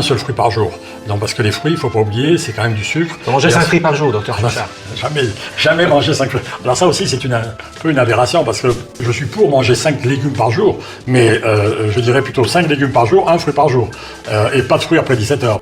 un seul fruit par jour. Donc parce que les fruits, il ne faut pas oublier, c'est quand même du sucre. Faut manger 5 fruits par jour, docteur Chouchard. Jamais manger 5 fruits. Alors ça aussi, c'est un peu une aberration parce que je suis pour manger 5 légumes par jour, mais je dirais plutôt 5 légumes par jour, un fruit par jour. Et pas de fruits après 17 heures.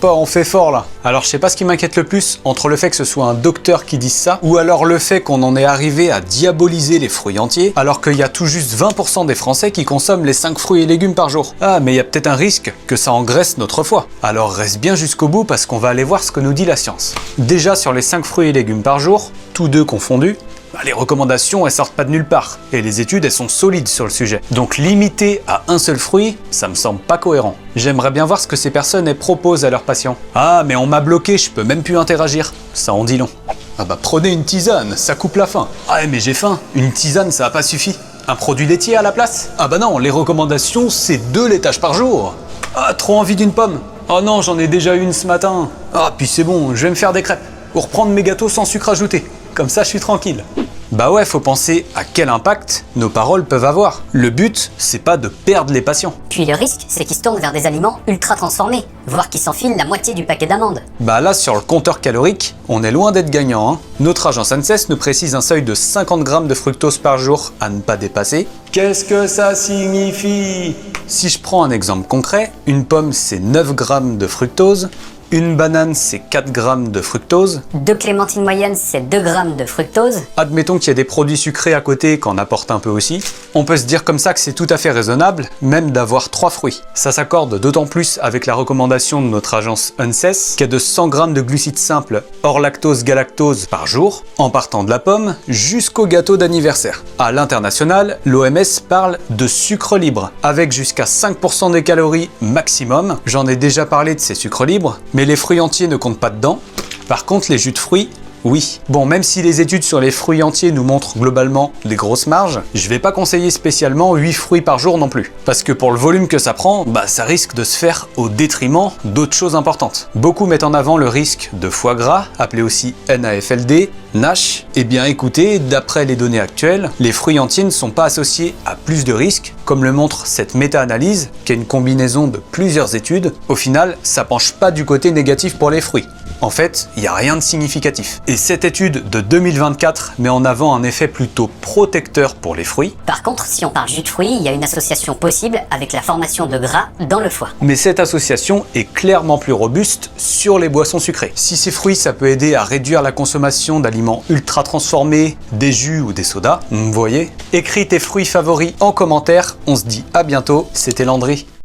On fait fort là. Alors je sais pas ce qui m'inquiète le plus entre le fait que ce soit un docteur qui dise ça ou alors le fait qu'on en est arrivé à diaboliser les fruits entiers alors qu'il y a tout juste 20% des Français qui consomment les 5 fruits et légumes par jour. Ah mais il y a peut-être un risque que ça engraisse notre foie. Alors reste bien jusqu'au bout parce qu'on va aller voir ce que nous dit la science. Déjà sur les 5 fruits et légumes par jour, tous deux confondus, les recommandations elles sortent pas de nulle part et les études elles sont solides sur le sujet. Donc limiter à un seul fruit, ça me semble pas cohérent. J'aimerais bien voir ce que ces personnes elles proposent à leurs patients. Ah mais on m'a bloqué, je peux même plus interagir. Ça en dit long. Ah bah prenez une tisane, ça coupe la faim. Ah mais j'ai faim, une tisane ça a pas suffi. Un produit laitier à la place? Ah bah non, les recommandations c'est 2 laitages par jour. Ah trop envie d'une pomme. Oh non j'en ai déjà une ce matin. Ah puis c'est bon, je vais me faire des crêpes. Ou reprendre mes gâteaux sans sucre ajouté. Comme ça je suis tranquille. Bah ouais, faut penser à quel impact nos paroles peuvent avoir. Le but, c'est pas de perdre les patients. Puis le risque, c'est qu'ils se tournent vers des aliments ultra transformés, voire qu'ils s'enfilent la moitié du paquet d'amandes. Bah là, sur le compteur calorique, on est loin d'être gagnant, hein. Notre agence ANSES nous précise un seuil de 50 grammes de fructose par jour à ne pas dépasser. Qu'est-ce que ça signifie? Si je prends un exemple concret, une pomme c'est 9 grammes de fructose, une banane, c'est 4 grammes de fructose. 2 clémentines moyennes, c'est 2 grammes de fructose. Admettons qu'il y a des produits sucrés à côté qu'on apporte un peu aussi. On peut se dire comme ça que c'est tout à fait raisonnable, même d'avoir 3 fruits. Ça s'accorde d'autant plus avec la recommandation de notre agence ANSES, qui est de 100 grammes de glucides simples hors lactose galactose par jour, en partant de la pomme jusqu'au gâteau d'anniversaire. À l'international, l'OMS parle de sucre libre, avec jusqu'à 5% des calories maximum. J'en ai déjà parlé de ces sucres libres, mais les fruits entiers ne comptent pas dedans. Par contre, les jus de fruits, oui. Bon, même si les études sur les fruits entiers nous montrent globalement des grosses marges, je vais pas conseiller spécialement 8 fruits par jour non plus. Parce que pour le volume que ça prend, bah ça risque de se faire au détriment d'autres choses importantes. Beaucoup mettent en avant le risque de foie gras, appelé aussi NAFLD, NASH. Eh bien écoutez, d'après les données actuelles, les fruits entiers ne sont pas associés à plus de risques, comme le montre cette méta-analyse, qui est une combinaison de plusieurs études. Au final, ça penche pas du côté négatif pour les fruits. En fait, il n'y a rien de significatif. Et cette étude de 2024 met en avant un effet plutôt protecteur pour les fruits. Par contre, si on parle jus de fruits, il y a une association possible avec la formation de gras dans le foie. Mais cette association est clairement plus robuste sur les boissons sucrées. Si ces fruits, ça peut aider à réduire la consommation d'aliments ultra transformés, des jus ou des sodas, vous voyez. Écris tes fruits favoris en commentaire, on se dit à bientôt, c'était Landry.